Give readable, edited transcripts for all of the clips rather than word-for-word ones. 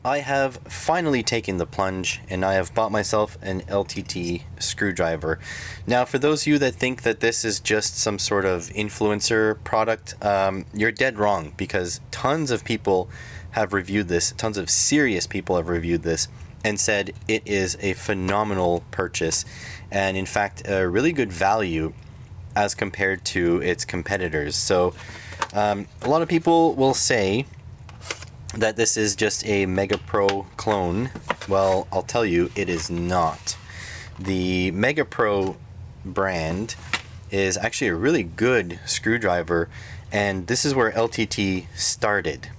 I have finally taken the plunge and I have bought myself an LTT screwdriver. Now, for those of you that think that this is just some sort of influencer product, you're dead wrong, because tons of people have reviewed this, tons of serious people have reviewed this and said it is a phenomenal purchase and in fact a really good value as compared to its competitors. So a lot of people will say that this is just a Mega Pro clone. Well, I'll tell you, it is not. The Mega Pro brand is actually a really good screwdriver, and this is where LTT started.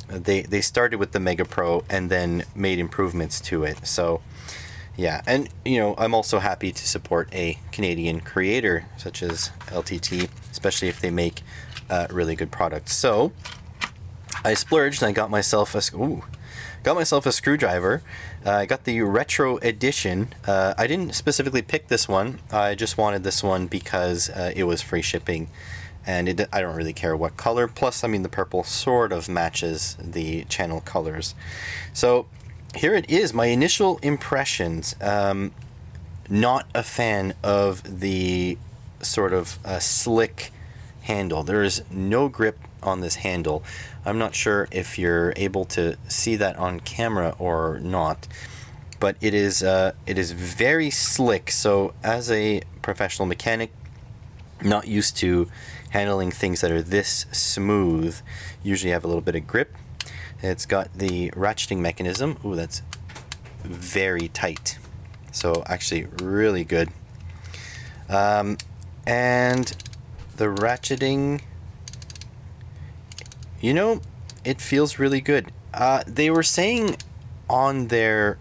They started with the Mega Pro and then made improvements to it. So yeah, and you know, I'm also happy to support a Canadian creator such as LTT, especially if they make really good products. So I splurged and I got myself a screwdriver. I got the retro edition. I didn't specifically pick this one. I just wanted this one because it was free shipping, and I don't really care what color. Plus, I mean, the purple sort of matches the channel colors. So here it is, my initial impressions. Not a fan of the sort of slick handle. There is no grip on this handle. I'm not sure if you're able to see that on camera or not, but it is very slick. So as a professional mechanic, not used to handling things that are this smooth, usually have a little bit of grip. It's got the ratcheting mechanism. Ooh, that's very tight. So actually really good. And the ratcheting, you know, it feels really good. They were saying on their,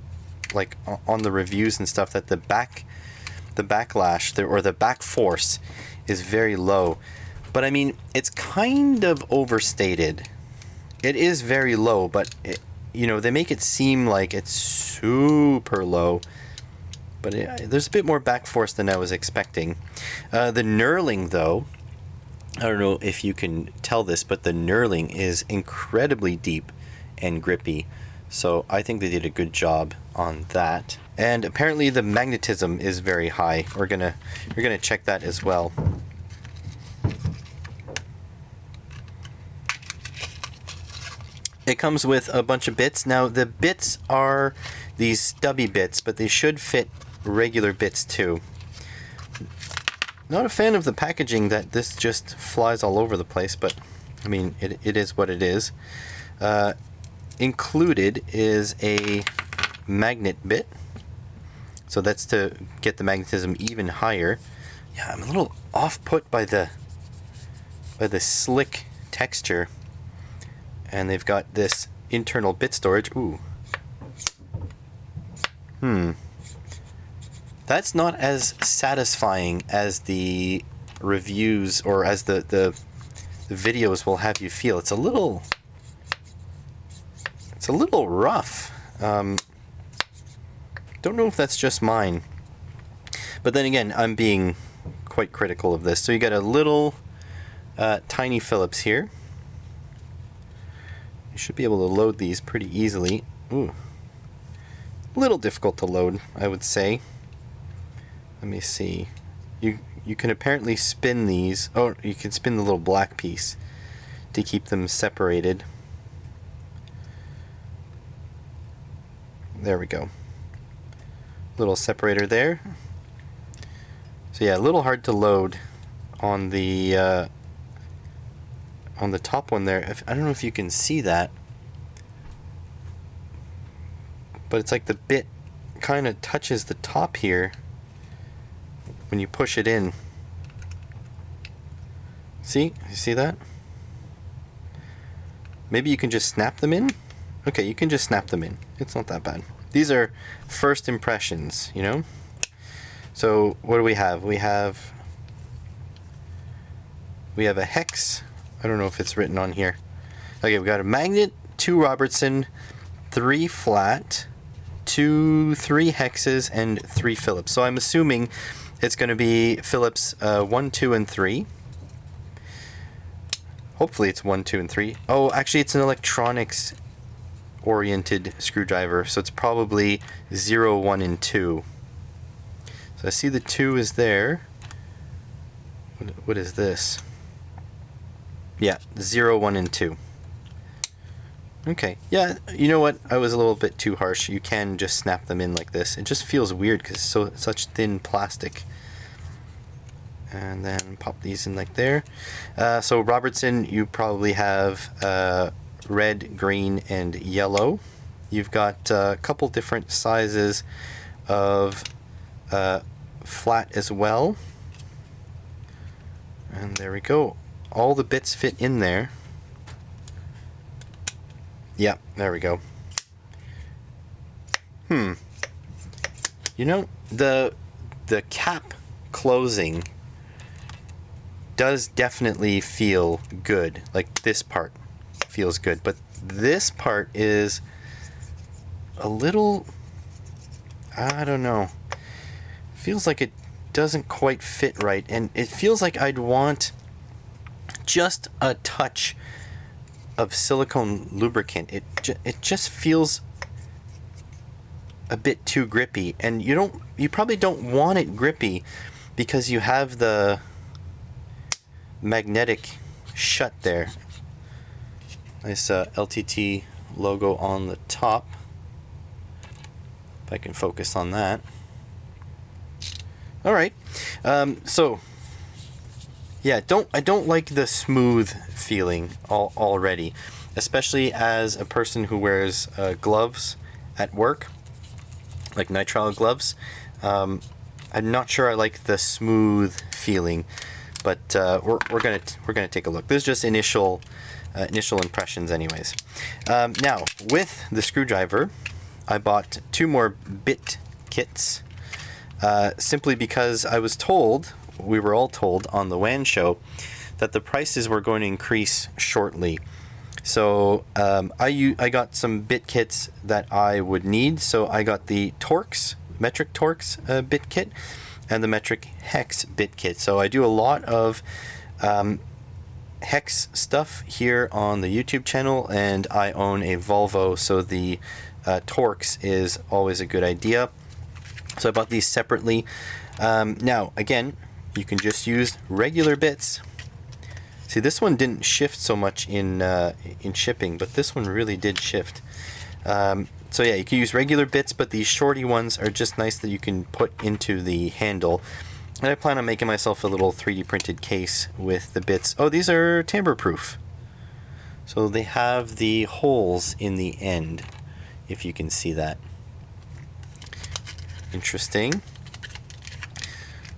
like on the reviews and stuff, that the backlash or the back force is very low. But I mean, it's kind of overstated. It is very low, but you know, they make it seem like it's super low. But there's a bit more back force than I was expecting. The knurling, though, I don't know if you can tell this, but the knurling is incredibly deep and grippy. So I think they did a good job on that. And apparently the magnetism is very high. You're gonna check that as well. It comes with a bunch of bits. Now the bits are these stubby bits, but they should fit regular bits too. Not a fan of the packaging, that this just flies all over the place, but I mean, it is what it is. Included is a magnet bit, so that's to get the magnetism even higher. Yeah, I'm a little off-put by the slick texture. And they've got this internal bit storage. Ooh. That's not as satisfying as the reviews or as the videos will have you feel. It's a little rough. Don't know if that's just mine. But then again, I'm being quite critical of this. So you got a little tiny Phillips here. You should be able to load these pretty easily. Ooh. A little difficult to load, I would say. Let me see. You can apparently spin these. Oh, you can spin the little black piece to keep them separated. There we go. Little separator there. So yeah, a little hard to load on the top one there. I don't know if you can see that, but it's like the bit kind of touches the top here when you push it in. See? You see that? Maybe you can just snap them in? Okay, you can just snap them in. It's not that bad. These are first impressions, you know? So what do we have? We have a hex. I don't know if it's written on here. Okay, we got a magnet, 2 Robertson, 3 flat, 3 hexes, and 3 Phillips. So I'm assuming it's going to be Phillips 1, 2, and 3. Hopefully it's 1, 2, and 3. Oh, actually it's an electronics. oriented screwdriver, so it's probably 0, 1, and 2. So I see the 2 is there. What is this? Yeah, 0, 1, and 2. Okay, yeah, you know what? I was a little bit too harsh. You can just snap them in like this. It just feels weird because it's such thin plastic. And then pop these in like there. So Robertson, you probably have red, green, and yellow. You've got a couple different sizes of flat as well. And there we go. All the bits fit in there. Yeah, there we go. You know, the cap closing does definitely feel good. Like this part feels good, but this part is a little, I don't know, feels like it doesn't quite fit right, and it feels like I'd want just a touch of silicone lubricant. It just feels a bit too grippy, and you probably don't want it grippy because you have the magnetic shut there. Nice LTT logo on the top. If I can focus on that. All right. So yeah, I don't like the smooth feeling already, especially as a person who wears gloves at work, like nitrile gloves. I'm not sure I like the smooth feeling. But we're gonna take a look. This is just initial impressions, anyways. Now with the screwdriver, I bought 2 more bit kits, simply because we were all told on the WAN show that the prices were going to increase shortly. So I got some bit kits that I would need. So I got the metric Torx bit kit, and the metric hex bit kit. So I do a lot of hex stuff here on the YouTube channel, and I own a Volvo, so the Torx is always a good idea. So I bought these separately. Now again, you can just use regular bits. See, this one didn't shift so much in shipping, but this one really did shift. So yeah, you can use regular bits, but these shorty ones are just nice that you can put into the handle. And I plan on making myself a little 3D printed case with the bits. Oh, these are tamper proof. So they have the holes in the end, if you can see that. Interesting.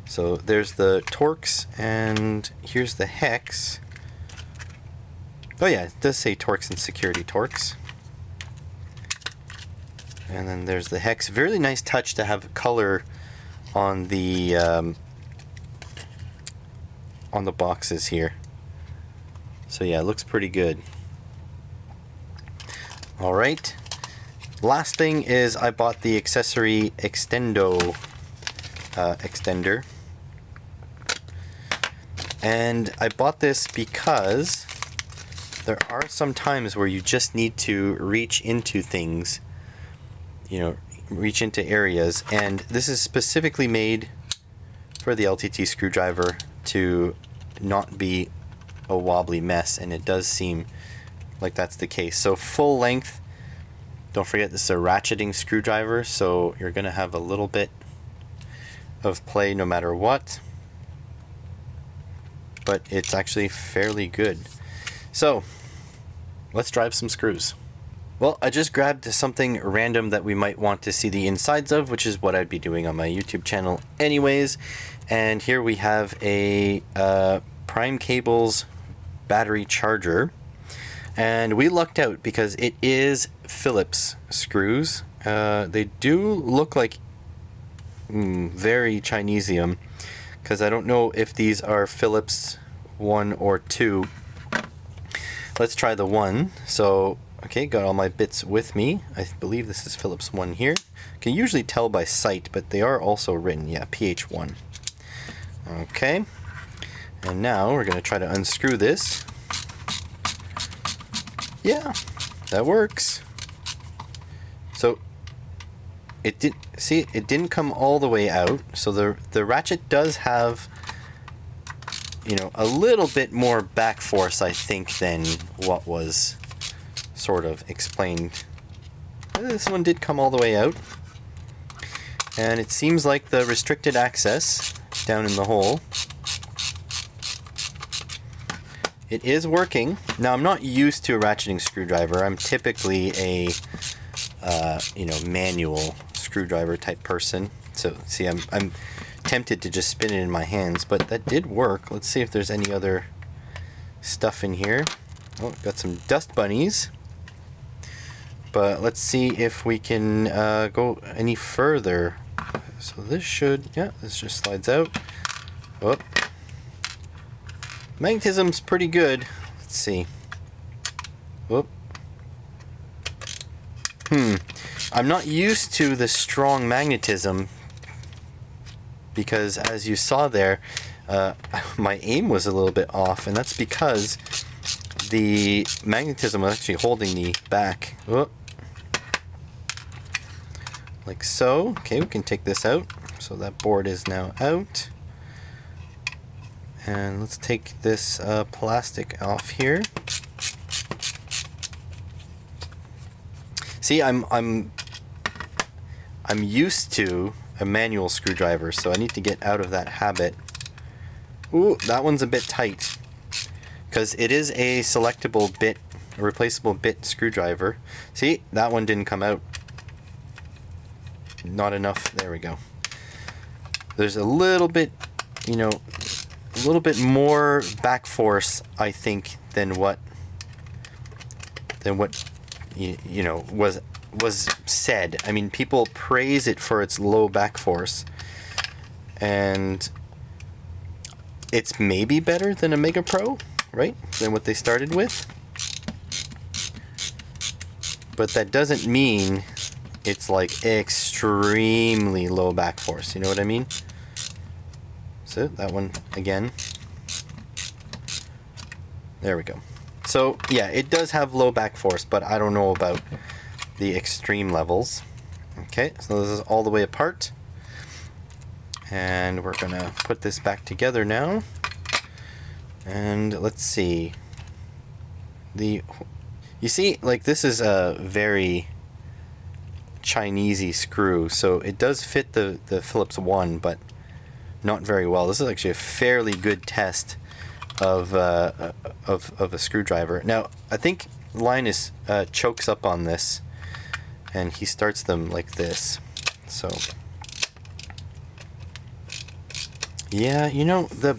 So there's the Torx, and here's the hex. Oh yeah, it does say Torx and Security Torx. And then there's the hex. Very nice touch to have color on the boxes here. So yeah, it looks pretty good. All right. Last thing is I bought the accessory extender. And I bought this because there are some times where you just need to reach into things, reach into areas, and this is specifically made for the LTT screwdriver to not be a wobbly mess, and it does seem like that's the case. So full length, don't forget this is a ratcheting screwdriver, so you're going to have a little bit of play no matter what, but it's actually fairly good. So let's drive some screws. Well, I just grabbed something random that we might want to see the insides of, which is what I'd be doing on my YouTube channel anyways. And here we have a Prime Cables battery charger. And we lucked out because it is Phillips screws. They do look like very Chinesium, because I don't know if these are Phillips 1 or 2. Let's try the 1. So, okay, got all my bits with me. I believe this is Phillips 1 here. Can usually tell by sight, but they are also written. Yeah, PH1. Okay. And now we're going to try to unscrew this. Yeah, that works. So it didn't come all the way out. So the ratchet does have, you know, a little bit more back force, I think, than what was sort of explained. This one did come all the way out. And it seems like the restricted access down in the hole, it is working. Now, I'm not used to a ratcheting screwdriver. I'm typically a you know, manual screwdriver type person. So see, I'm tempted to just spin it in my hands, but that did work. Let's see if there's any other stuff in here. Oh, got some dust bunnies. But let's see if we can go any further. So this should, yeah, this just slides out. Oh, magnetism's pretty good. Let's see. Oh. I'm not used to the strong magnetism because, as you saw there, my aim was a little bit off, and that's because the magnetism was actually holding me back. Oh. Like so. Okay, we can take this out. So that board is now out. And let's take this plastic off here. See, I'm used to a manual screwdriver, so I need to get out of that habit. Ooh, that one's a bit tight, because it is a selectable bit, a replaceable bit screwdriver. See, that one didn't come out. Not enough. There we go. There's a little bit, you know, a little bit more back force, I think, than what you know was said. I mean, people praise it for its low back force, and it's maybe better than a Mega Pro, right? Than what they started with. But that doesn't mean it's like extremely low back force. You know what I mean? So that one again. There we go. So yeah, it does have low back force, but I don't know about the extreme levels. Okay, so this is all the way apart. And we're gonna put this back together now. And let's see. You see, like, this is a very Chinesey screw, so it does fit the Phillips 1, but not very well. This is actually a fairly good test of a screwdriver. Now, I think Linus chokes up on this, and he starts them like this. So, yeah, you know, the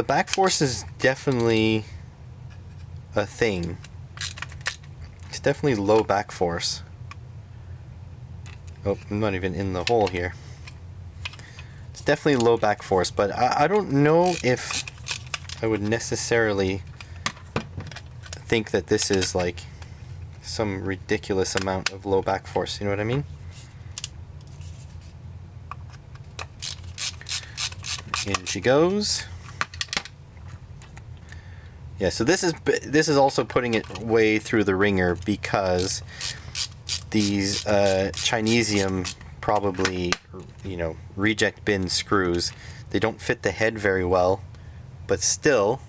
back force is definitely a thing. It's definitely low back force. Oh, I'm not even in the hole here. It's definitely low back force, but I don't know if I would necessarily think that this is like some ridiculous amount of low back force. You know what I mean? In she goes. Yeah, so this is also putting it way through the ringer, because these Chinesium, probably, you know, reject bin screws, they don't fit the head very well, but still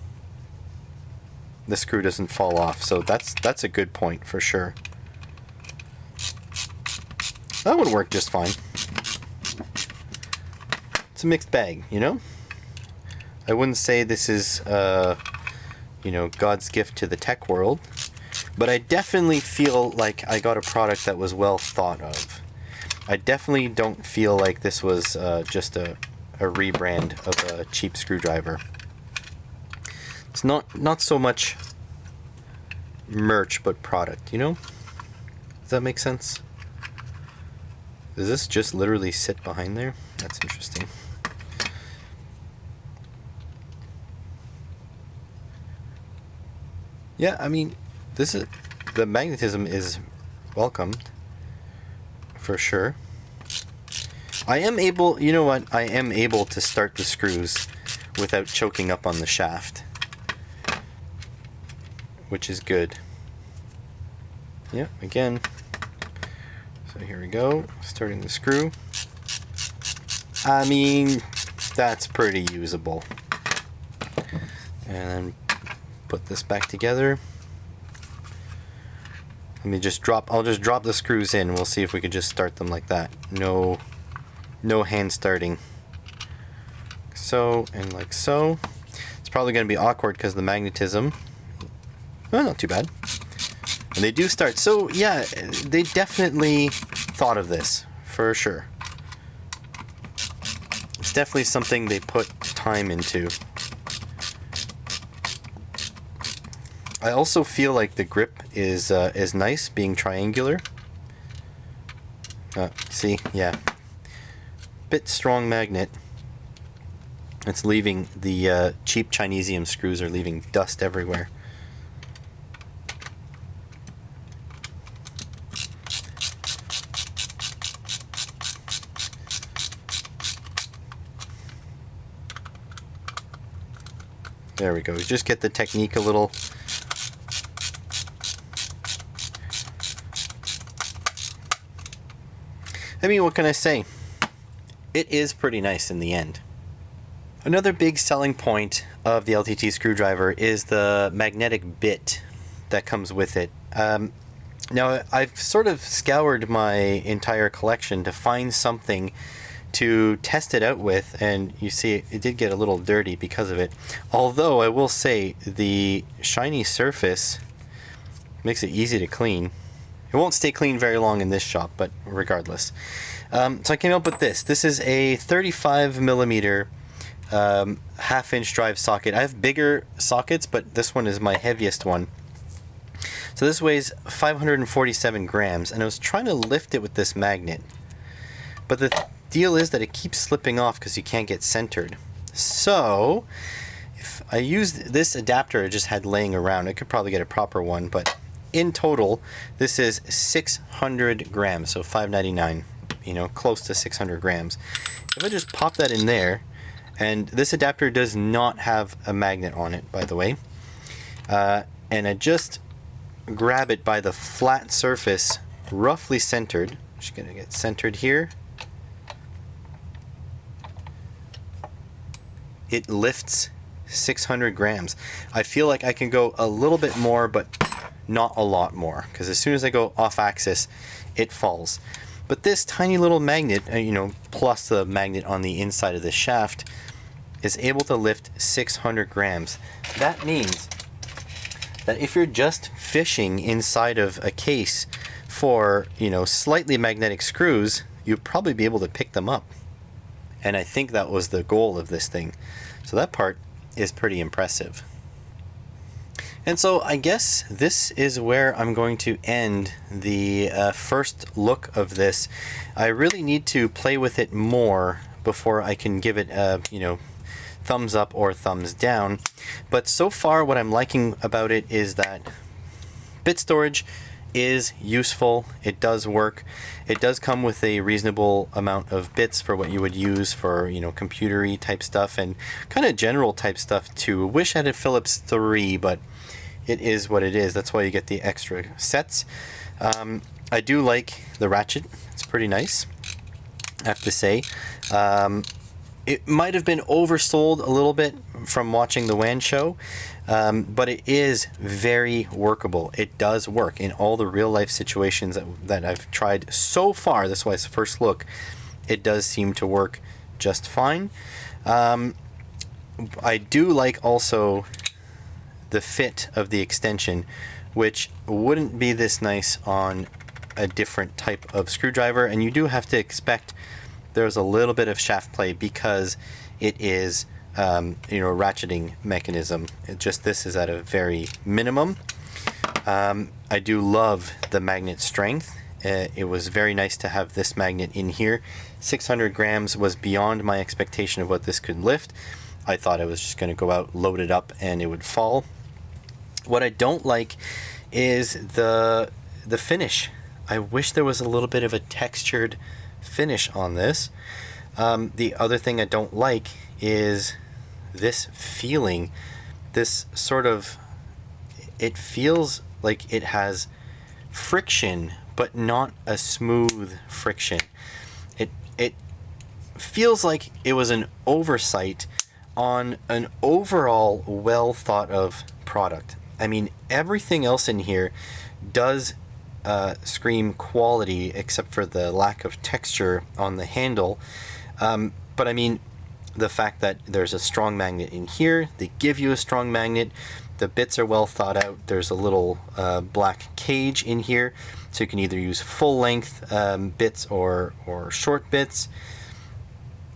the screw doesn't fall off. So that's a good point for sure. That would work just fine. It's a mixed bag, you know? I wouldn't say this is you know, God's gift to the tech world, but I definitely feel like I got a product that was well thought of. I definitely don't feel like this was just a rebrand of a cheap screwdriver. It's not so much merch, but product, you know? Does that make sense? Does this just literally sit behind there? That's interesting. Yeah, I mean, the magnetism is welcomed, for sure. I am able, you know what, I am able to start the screws without choking up on the shaft, which is good. Yeah, again, So here we go, starting the screw. I mean, that's pretty usable. And put this back together. Let me just I'll just drop the screws in. We'll see if we could just start them like that. No hand starting. So, and like so. It's probably going to be awkward because of the magnetism. Oh, not too bad. And they do start. So, yeah, they definitely thought of this, for sure. It's definitely something they put time into. I also feel like the grip is nice, being triangular. See, yeah. Bit strong magnet. It's leaving the cheap Chinesium screws are leaving dust everywhere. There we go. Just get the technique a little. I mean, what can I say? It is pretty nice in the end. Another big selling point of the LTT screwdriver is the magnetic bit that comes with it. Now, I've sort of scoured my entire collection to find something to test it out with, and you see it did get a little dirty because of it. Although I will say the shiny surface makes it easy to clean. It won't stay clean very long in this shop, but regardless. So I came up with this. This is a 35 millimeter half-inch drive socket. I have bigger sockets, but this one is my heaviest one. So this weighs 547 grams, and I was trying to lift it with this magnet. But the deal is that it keeps slipping off because you can't get centered. So if I used this adapter I just had laying around, I could probably get a proper one, but in total this is 600 grams, so 599, you know, close to 600 grams. If I just pop that in there, and this adapter does not have a magnet on it, by the way, and I just grab it by the flat surface, roughly centered. Just gonna get centered here. It lifts 600 grams. I feel like I can go a little bit more, but not a lot more, because as soon as I go off axis, it falls. But this tiny little magnet, you know, plus the magnet on the inside of the shaft, is able to lift 600 grams. That means that if you're just fishing inside of a case for, you know, slightly magnetic screws, you'd probably be able to pick them up. And I think that was the goal of this thing. So that part is pretty impressive. And so I guess this is where I'm going to end the first look of this. I really need to play with it more before I can give it a, you know, thumbs up or thumbs down. But so far what I'm liking about it is that bit storage is useful. It does work. It does come with a reasonable amount of bits for what you would use for, you know, computer-y type stuff and kind of general type stuff too. Wish I had a Philips 3, but it is what it is. That's why you get the extra sets. I do like the ratchet. It's pretty nice, I have to say. It might have been oversold a little bit from watching the WAN show, but it is very workable. It does work in all the real life situations that I've tried so far. This was the first look. It does seem to work just fine. I do like also the fit of the extension, which wouldn't be this nice on a different type of screwdriver, and you do have to expect there's a little bit of shaft play because it is you know, a ratcheting mechanism. This is at a very minimum. I do love the magnet strength. It was very nice to have this magnet in here. 600 grams was beyond my expectation of what this could lift. I thought I was just going to go out, load it up, and it would fall. What I don't like is the finish. I wish there was a little bit of a textured finish on this. The other thing I don't like is this feeling. This sort of, it feels like it has friction, but not a smooth friction. It feels like it was an oversight on an overall well thought of product. I mean, everything else in here does scream quality, except for the lack of texture on the handle. But I mean, the fact that there's a strong magnet in here, they give you a strong magnet, the bits are well thought out, there's a little black cage in here, so you can either use full length bits or short bits.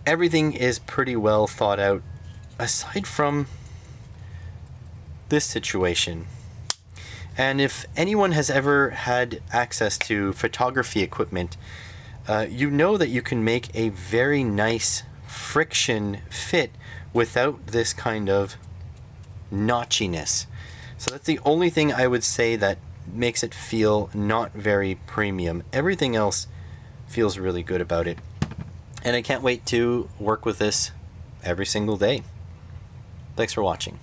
Everything is pretty well thought out, aside from this situation. And if anyone has ever had access to photography equipment, you know that you can make a very nice friction fit without this kind of notchiness. So that's the only thing I would say that makes it feel not very premium. Everything else feels really good about it. And I can't wait to work with this every single day. Thanks for watching.